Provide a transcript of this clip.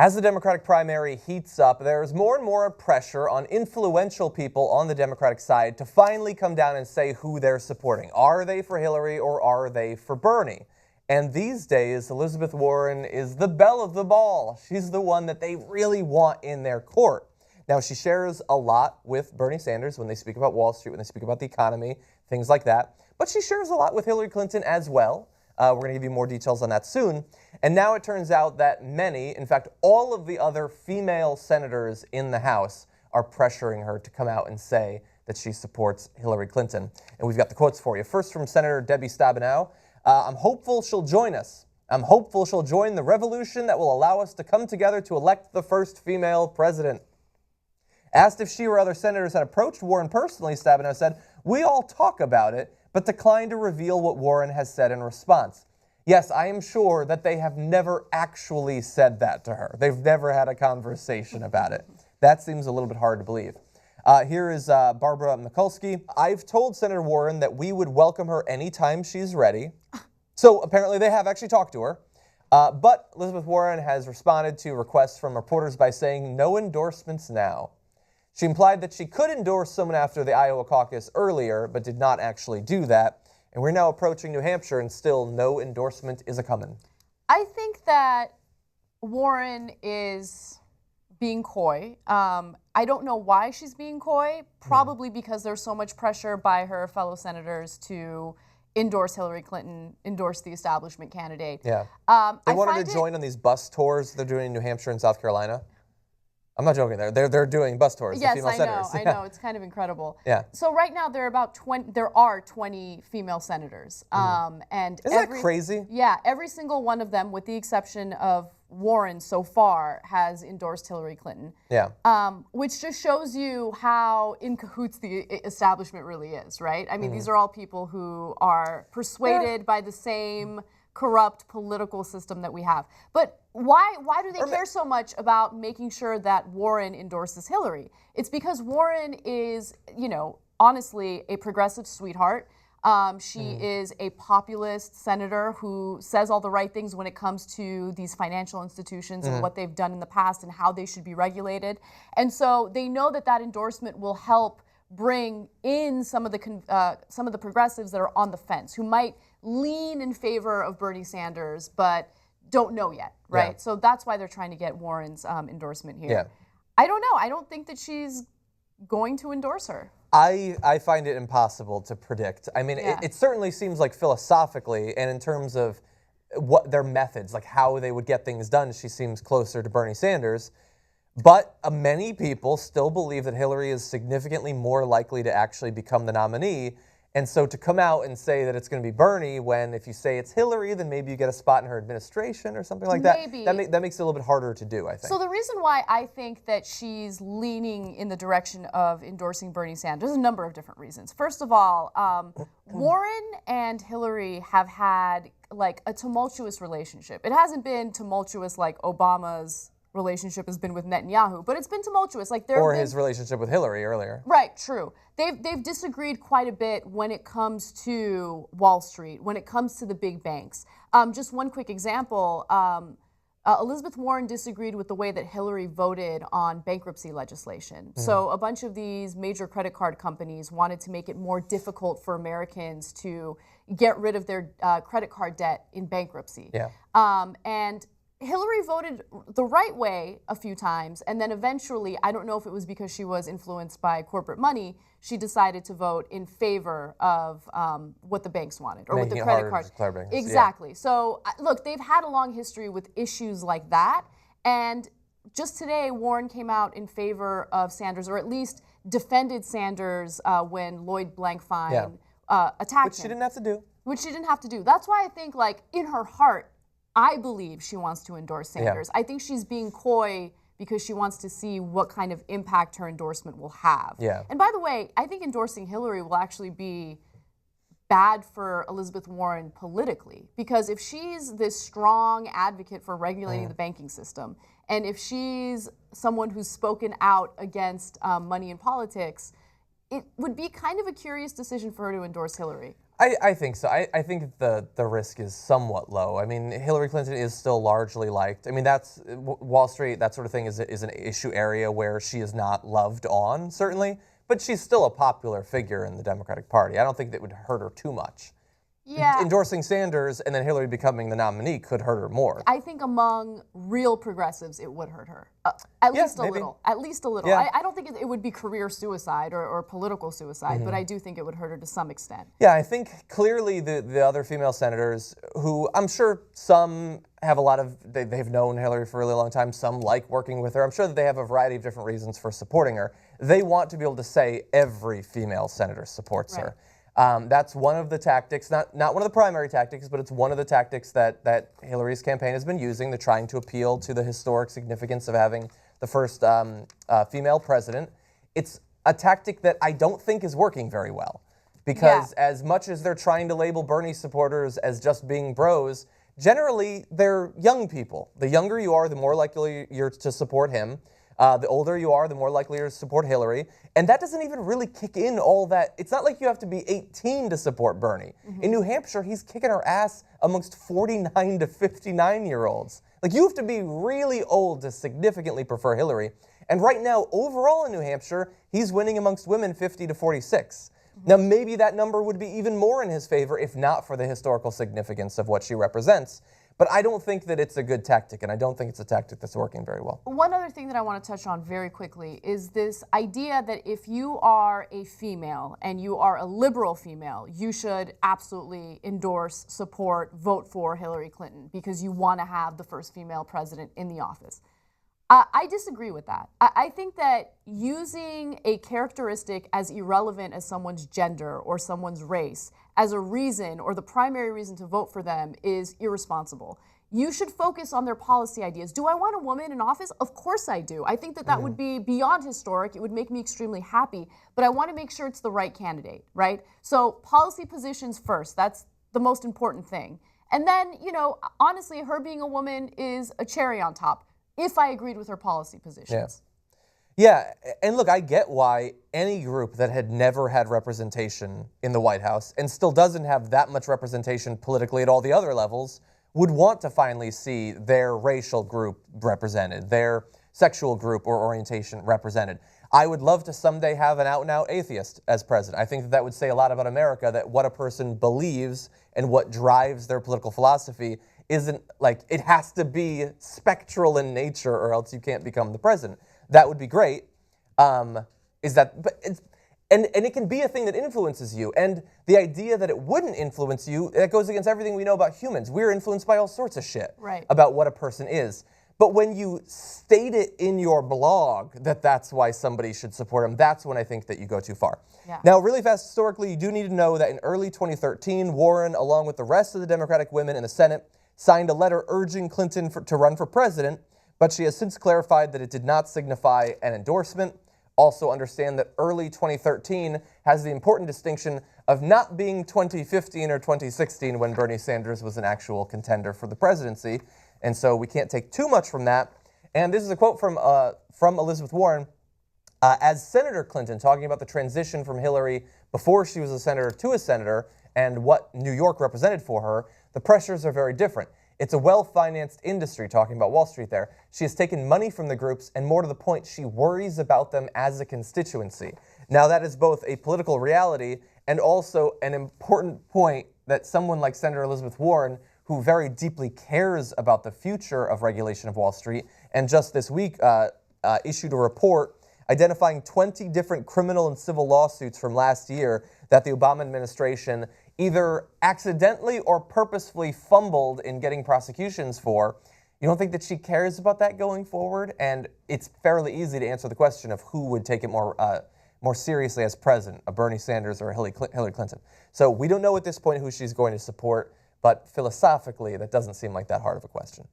As the Democratic primary heats up, there's more and more pressure on influential people on the Democratic side to finally come down and say who they're supporting. Are they for Hillary or are they for Bernie? And these days, Elizabeth Warren is the belle of the ball. She's the one that they really want in their court. Now, she shares a lot with Bernie Sanders when they speak about Wall Street, when they speak about the economy, things like that. But she shares a lot with Hillary Clinton as well. We're going to give you more details on that soon. And now it turns out that many, in fact, all of the other female senators in the House are pressuring her to come out and say that she supports Hillary Clinton. And we've got the quotes for you. First from Senator Debbie Stabenow. I'm hopeful she'll join us. I'm hopeful she'll join the revolution that will allow us to come together to elect the first female president. Asked if she or other senators had approached Warren personally, Stabenow said, "We all talk about it, but declined to reveal what Warren has said in response." Yes, I am sure that they have never actually said that to her. They've never had a conversation about it. That seems a little bit hard to believe. Here is Barbara Mikulski. I've told Senator Warren that we would welcome her anytime she's ready. So apparently they have actually talked to her. But Elizabeth Warren has responded to requests from reporters by saying no endorsements now. She implied that she could endorse someone after the Iowa caucus earlier, but did not actually do that. And we're now approaching New Hampshire, and still no endorsement is a-coming. I think that Warren is being coy. I don't know why she's being coy. Probably because there's so much pressure by her fellow senators to endorse Hillary Clinton, endorse the establishment candidate. Yeah. They want her to join on these bus tours they're doing in New Hampshire and South Carolina. I'm not joking. They're doing bus tours. Yes, the female senators. I know. It's kind of incredible. Yeah. So right now there are 20 female senators, and isn't that crazy? Yeah, every single one of them, with the exception of Warren so far, has endorsed Hillary Clinton. Yeah. Which just shows you how in cahoots the establishment really is, right? I mean, these are all people who are persuaded by the same corrupt political system that we have. But why do they care so much about making sure that Warren endorses Hillary? It's because Warren is, honestly, a progressive sweetheart. She is a populist senator who says all the right things when it comes to these financial institutions and what they've done in the past and how they should be regulated. And so they know that that endorsement will help bring in some of the progressives that are on the fence, who might lean in favor of Bernie Sanders, but don't know yet, right? Yeah. So that's why they're trying to get Warren's endorsement here. Yeah. I don't know. I don't think that she's going to endorse her. I find it impossible to predict. I mean, it certainly seems like philosophically and in terms of what their methods, like how they would get things done, she seems closer to Bernie Sanders. But many people still believe that Hillary is significantly more likely to actually become the nominee. And so to come out and say that it's going to be Bernie when if you say it's Hillary, then maybe you get a spot in her administration or something like that. Maybe. That makes it a little bit harder to do, I think. So the reason why I think that she's leaning in the direction of endorsing Bernie Sanders, there's a number of different reasons. First of all, Warren and Hillary have had like a tumultuous relationship. It hasn't been tumultuous like Obama's relationship has been with Netanyahu, but it's been tumultuous. Like his relationship with Hillary earlier. Right, true. They've disagreed quite a bit when it comes to Wall Street, when it comes to the big banks. Just one quick example, Elizabeth Warren disagreed with the way that Hillary voted on bankruptcy legislation. So a bunch of these major credit card companies wanted to make it more difficult for Americans to get rid of their credit card debt in bankruptcy. Yeah. And Hillary voted the right way a few times, and then eventually, I don't know if it was because she was influenced by corporate money, she decided to vote in favor of what the banks wanted, or what the credit card. Exactly. Yeah. So look, they've had a long history with issues like that, and just today, Warren came out in favor of Sanders, or at least defended Sanders when Lloyd Blankfein attacked him. Which she didn't have to do. Which she didn't have to do. That's why I think, like, in her heart, I believe she wants to endorse Sanders. Yeah. I think she's being coy because she wants to see what kind of impact her endorsement will have. Yeah. And by the way, I think endorsing Hillary will actually be bad for Elizabeth Warren politically, because if she's this strong advocate for regulating the banking system, and if she's someone who's spoken out against money in politics, it would be kind of a curious decision for her to endorse Hillary. I think so. I think the risk is somewhat low. I mean, Hillary Clinton is still largely liked. I mean, that's Wall Street, that sort of thing is an issue area where she is not loved on, certainly, but she's still a popular figure in the Democratic Party. I don't think that would hurt her too much. Yeah. Endorsing Sanders and then Hillary becoming the nominee could hurt her more. I think among real progressives, it would hurt her. At least a maybe. little. At least a little. Yeah. I don't think it would be career suicide or political suicide, but I do think it would hurt her to some extent. Yeah, I think clearly the other female senators, who I'm sure some have a lot of, they've known Hillary for a really long time, some like working with her. I'm sure that they have a variety of different reasons for supporting her. They want to be able to say every female senator supports her. That's one of the tactics, not one of the primary tactics, but it's one of the tactics that Hillary's campaign has been using. They're trying to appeal to the historic significance of having the first female president. It's a tactic that I don't think is working very well, because as much as they're trying to label Bernie supporters as just being bros, generally they're young people. The younger you are, the more likely you're to support him. The older you are, the more likely you're to support Hillary. And that doesn't even really kick in all that. It's not like you have to be 18 to support Bernie. In New Hampshire, he's kicking our ass amongst 49 to 59-year-olds. Like, you have to be really old to significantly prefer Hillary. And right now, overall in New Hampshire, he's winning amongst women 50 to 46. Now, maybe that number would be even more in his favor if not for the historical significance of what she represents. But I don't think that it's a good tactic, and I don't think it's a tactic that's working very well. One other thing that I want to touch on very quickly is this idea that if you are a female and you are a liberal female, you should absolutely endorse, support, vote for Hillary Clinton because you want to have the first female president in the office. I disagree with that. I think that using a characteristic as irrelevant as someone's gender or someone's race as a reason or the primary reason to vote for them is irresponsible. You should focus on their policy ideas. Do I want a woman in office? Of course I do. I think that that would be beyond historic. It would make me extremely happy, but I want to make sure it's the right candidate, right? So policy positions first. That's the most important thing. And then, you know, honestly, her being a woman is a cherry on top, if I agreed with her policy positions. Yeah, and look, I get why any group that had never had representation in the White House and still doesn't have that much representation politically at all the other levels would want to finally see their racial group represented, their sexual group or orientation represented. I would love to someday have an out-and-out atheist as president. I think that would say a lot about America, that what a person believes and what drives their political philosophy isn't like, it has to be spectral in nature or else you can't become the president. That would be great. And it can be a thing that influences you. And the idea that it wouldn't influence you, that goes against everything we know about humans. We're influenced by all sorts of shit about what a person is. But when you state it in your blog that that's why somebody should support him, that's when I think that you go too far. Now, really fast, historically, you do need to know that in early 2013, Warren, along with the rest of the Democratic women in the Senate, signed a letter urging Clinton to run for president, but she has since clarified that it did not signify an endorsement. Also understand that early 2013 has the important distinction of not being 2015 or 2016 when Bernie Sanders was an actual contender for the presidency. And so we can't take too much from that. And this is a quote from Elizabeth Warren. As Senator Clinton, talking about the transition from Hillary before she was a senator to a senator and what New York represented for her, the pressures are very different. It's a well-financed industry, talking about Wall Street there. She has taken money from the groups, and more to the point, she worries about them as a constituency. Now, that is both a political reality and also an important point that someone like Senator Elizabeth Warren, who very deeply cares about the future of regulation of Wall Street, and just this week issued a report identifying 20 different criminal and civil lawsuits from last year that the Obama administration either accidentally or purposefully fumbled in getting prosecutions for. You don't think that she cares about that going forward? And it's fairly easy to answer the question of who would take it more seriously as president, a Bernie Sanders or a Hillary Clinton. So we don't know at this point who she's going to support, but philosophically, that doesn't seem like that hard of a question.